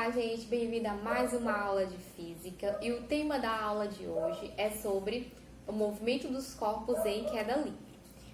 Olá, gente, bem-vindo a mais uma aula de física e o tema da aula de hoje é sobre o movimento dos corpos em queda livre.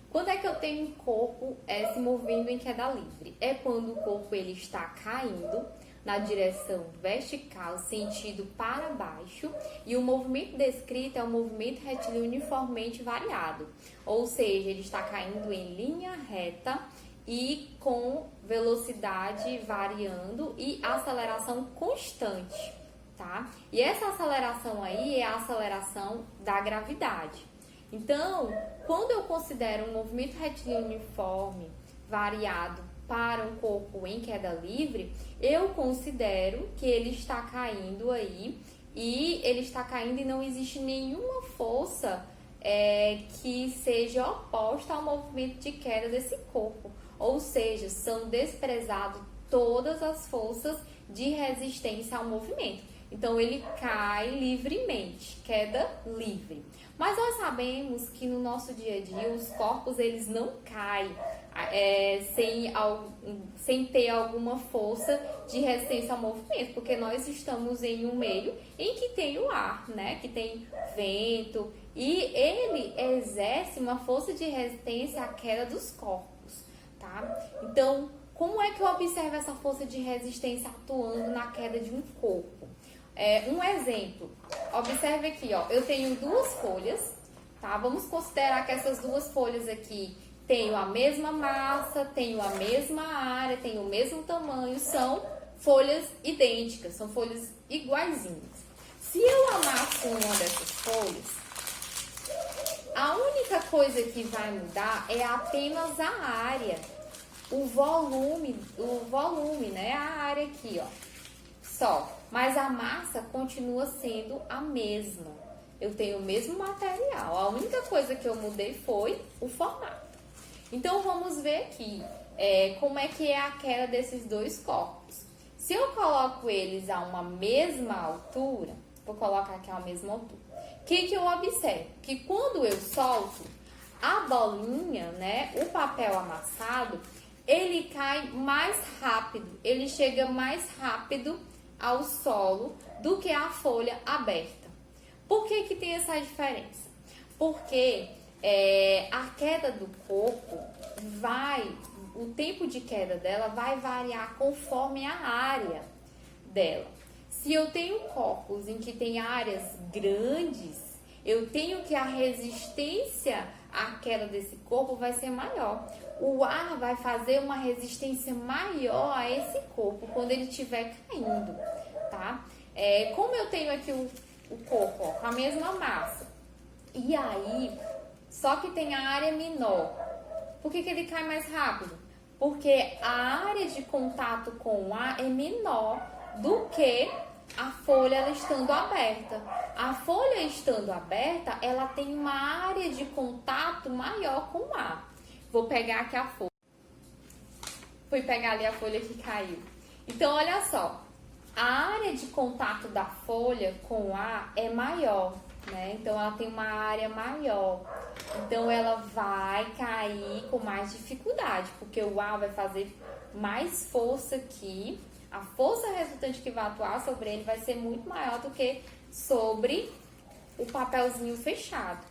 Quando é que eu tenho um corpo se movendo em queda livre? É quando o corpo ele está caindo na direção vertical, sentido para baixo, e o movimento descrito é um movimento retilíneo uniformemente variado, ou seja, ele está caindo em linha reta e com velocidade variando e aceleração constante, tá? E essa aceleração aí é a aceleração da gravidade. Então, quando eu considero um movimento retilíneo uniforme variado para um corpo em queda livre, eu considero que ele está caindo aí e ele está caindo e não existe nenhuma força que seja oposta ao movimento de queda desse corpo. Ou seja, são desprezadas todas as forças de resistência ao movimento. Então, ele cai livremente, queda livre. Mas nós sabemos que no nosso dia a dia, os corpos eles não caem sem ter alguma força de resistência ao movimento, porque nós estamos em um meio em que tem o ar, né? Que tem vento, e ele exerce uma força de resistência à queda dos corpos. Tá? Então, como é que eu observo essa força de resistência atuando na queda de um corpo? Um exemplo, observe aqui, ó, eu tenho duas folhas, tá? Vamos considerar que essas duas folhas aqui têm a mesma massa, têm a mesma área, têm o mesmo tamanho, são folhas idênticas, são folhas iguaizinhas. Se eu amasso uma dessas folhas, a única coisa que vai mudar é apenas a área, o volume, né? A área aqui, ó, só. Mas a massa continua sendo a mesma. Eu tenho o mesmo material. A única coisa que eu mudei foi o formato. Então, vamos ver aqui como é que é a queda desses dois corpos. Se eu coloco eles a uma mesma altura, vou colocar aqui a uma mesma altura. O que eu observo? Que quando eu solto a bolinha, né, o papel amassado, ele cai mais rápido, ele chega mais rápido ao solo do que a folha aberta. Por que tem essa diferença? Porque a queda do corpo o tempo de queda dela vai variar conforme a área dela. Se eu tenho corpos em que tem áreas grandes, eu tenho que a resistência à queda desse corpo vai ser maior. O ar vai fazer uma resistência maior a esse corpo quando ele estiver caindo, tá? Como eu tenho aqui o corpo, ó, com a mesma massa, e aí, só que tem a área menor. Por que ele cai mais rápido? Porque a área de contato com o ar é menor do que a folha ela estando aberta. A folha estando aberta, ela tem uma área de contato maior com o ar. Vou pegar aqui a folha. Fui pegar ali a folha que caiu. Então, olha só. A área de contato da folha com o ar é maior, né? Então, ela tem uma área maior. Então, ela vai cair com mais dificuldade, porque o ar vai fazer mais força aqui. A força resultante que vai atuar sobre ele vai ser muito maior do que sobre o papelzinho fechado.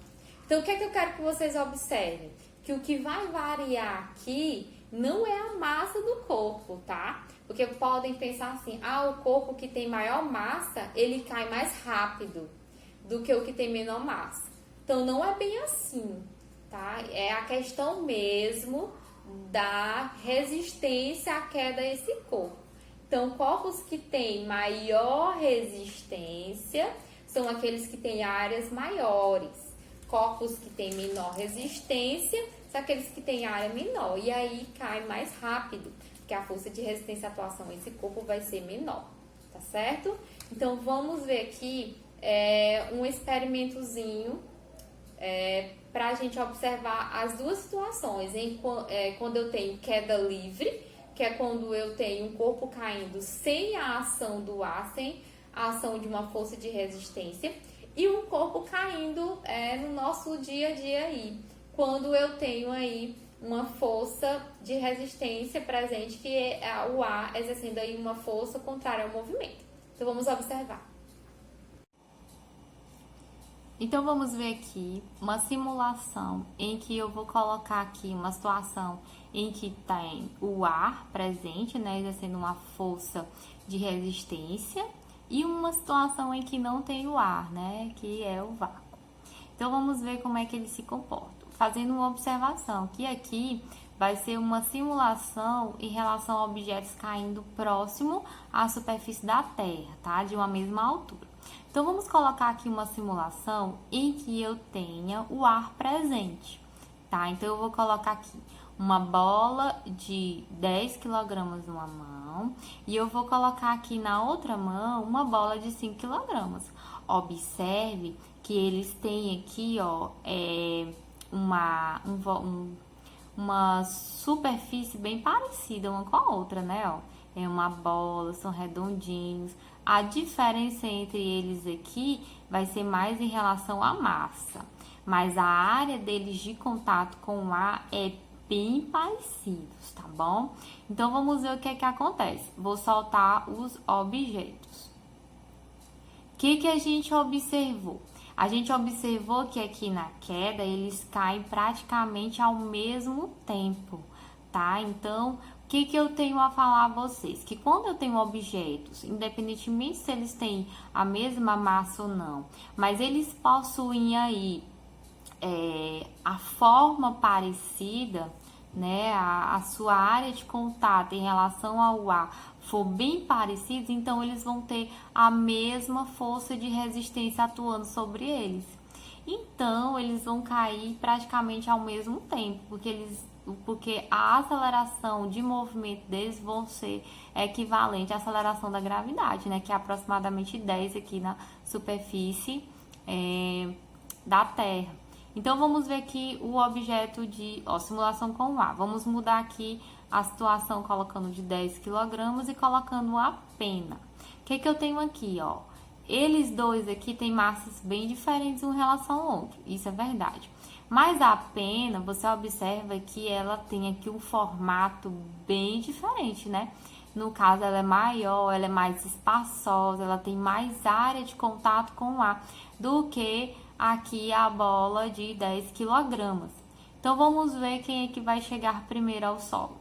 Então, o que é que eu quero que vocês observem? Que o que vai variar aqui não é a massa do corpo, tá? Porque podem pensar assim, o corpo que tem maior massa, ele cai mais rápido do que o que tem menor massa. Então, não é bem assim, tá? É a questão mesmo da resistência à queda desse corpo. Então, corpos que têm maior resistência são aqueles que têm áreas maiores. Corpos que têm menor resistência são aqueles que têm área menor. E aí cai mais rápido, porque a força de resistência à atuação nesse corpo vai ser menor, tá certo? Então, vamos ver aqui um experimentozinho para a gente observar as duas situações. Quando eu tenho queda livre, que é quando eu tenho um corpo caindo sem a ação do ar, sem a ação de uma força de resistência, e um corpo caindo no nosso dia a dia aí, quando eu tenho aí uma força de resistência presente, que é o ar exercendo aí uma força contrária ao movimento. Então vamos observar. Então vamos ver aqui uma simulação em que eu vou colocar aqui uma situação em que tem o ar presente, né, exercendo uma força de resistência, e uma situação em que não tem o ar, né, que é o vácuo. Então vamos ver como é que ele se comporta. Fazendo uma observação, que aqui vai ser uma simulação em relação a objetos caindo próximo à superfície da Terra, tá? De uma mesma altura. Então vamos colocar aqui uma simulação em que eu tenha o ar presente, tá? Então eu vou colocar aqui uma bola de 10 kg numa mão e eu vou colocar aqui na outra mão uma bola de 5 kg. Observe que eles têm aqui, ó, uma superfície bem parecida uma com a outra, né, ó. É uma bola, são redondinhos. A diferença entre eles aqui vai ser mais em relação à massa, mas a área deles de contato com o ar é bem parecidos, tá bom? Então vamos ver o que é que acontece. Vou soltar os objetos. O que a gente observou? A gente observou que aqui na queda eles caem praticamente ao mesmo tempo, tá? Então, o que eu tenho a falar a vocês? Que quando eu tenho objetos, independentemente se eles têm a mesma massa ou não, mas eles possuem aí a forma parecida, né, a sua área de contato em relação ao ar for bem parecida, então eles vão ter a mesma força de resistência atuando sobre eles. Então, eles vão cair praticamente ao mesmo tempo, porque a aceleração de movimento deles vão ser equivalente à aceleração da gravidade, né, que é aproximadamente 10 aqui na superfície da Terra. Então, vamos ver aqui o objeto de simulação com o ar. Vamos mudar aqui a situação colocando de 10 kg e colocando a pena. O que eu tenho aqui, ó? Eles dois aqui têm massas bem diferentes um em relação ao outro, isso é verdade. Mas a pena, você observa que ela tem aqui um formato bem diferente, né? No caso, ela é maior, ela é mais espaçosa, ela tem mais área de contato com o ar do que aqui a bola de 10 kg. Então, vamos ver quem é que vai chegar primeiro ao solo.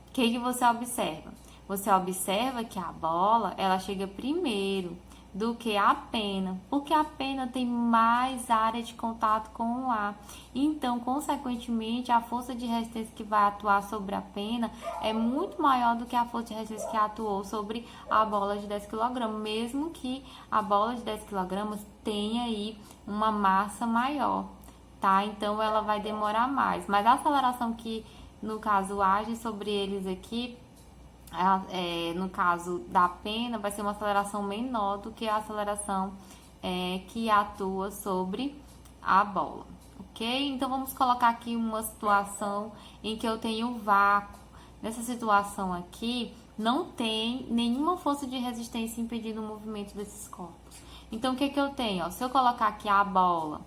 O que você observa? Você observa que a bola, ela chega primeiro do que a pena, porque a pena tem mais área de contato com o ar. Então, consequentemente, a força de resistência que vai atuar sobre a pena é muito maior do que a força de resistência que atuou sobre a bola de 10 kg, mesmo que a bola de 10 kg tenha aí uma massa maior, tá? Então, ela vai demorar mais. Mas a aceleração que, no caso, age sobre eles aqui, no caso da pena, vai ser uma aceleração menor do que a aceleração que atua sobre a bola, ok? Então, vamos colocar aqui uma situação em que eu tenho vácuo. Nessa situação aqui, não tem nenhuma força de resistência impedindo o movimento desses corpos. Então, o que eu tenho? Ó, se eu colocar aqui a bola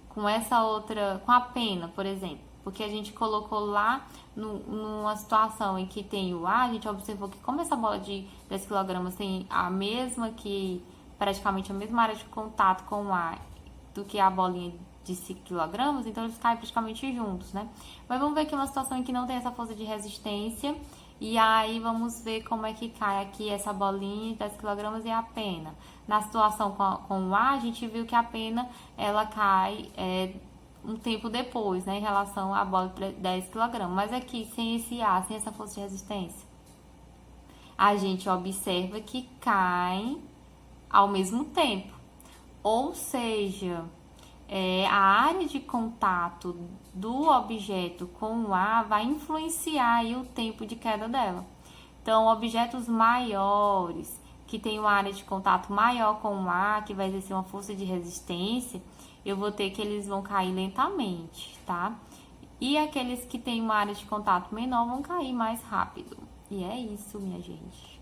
com essa outra, com a pena, por exemplo, porque a gente colocou lá numa situação em que tem o ar, a gente observou que como essa bola de 10 kg tem praticamente a mesma área de contato com o ar do que a bolinha de 5 kg, então eles caem praticamente juntos, né? Mas vamos ver aqui uma situação em que não tem essa força de resistência, e aí vamos ver como é que cai aqui essa bolinha de 10 kg e a pena. Na situação com o ar, a gente viu que a pena, ela cai um tempo depois, né, em relação à bola de 10 kg. Mas aqui, sem esse ar, sem essa força de resistência, a gente observa que caem ao mesmo tempo. Ou seja, a área de contato do objeto com o ar vai influenciar aí o tempo de queda dela. Então, objetos maiores, que tem uma área de contato maior com o ar, que vai exercer uma força de resistência, eu vou ter que eles vão cair lentamente, tá? E aqueles que têm uma área de contato menor vão cair mais rápido. E é isso, minha gente.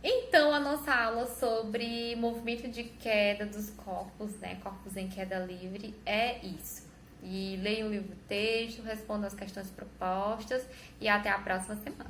Então, a nossa aula sobre movimento de queda dos corpos, né? Corpos em queda livre, é isso. E leia o livro texto, responda as questões propostas e até a próxima semana.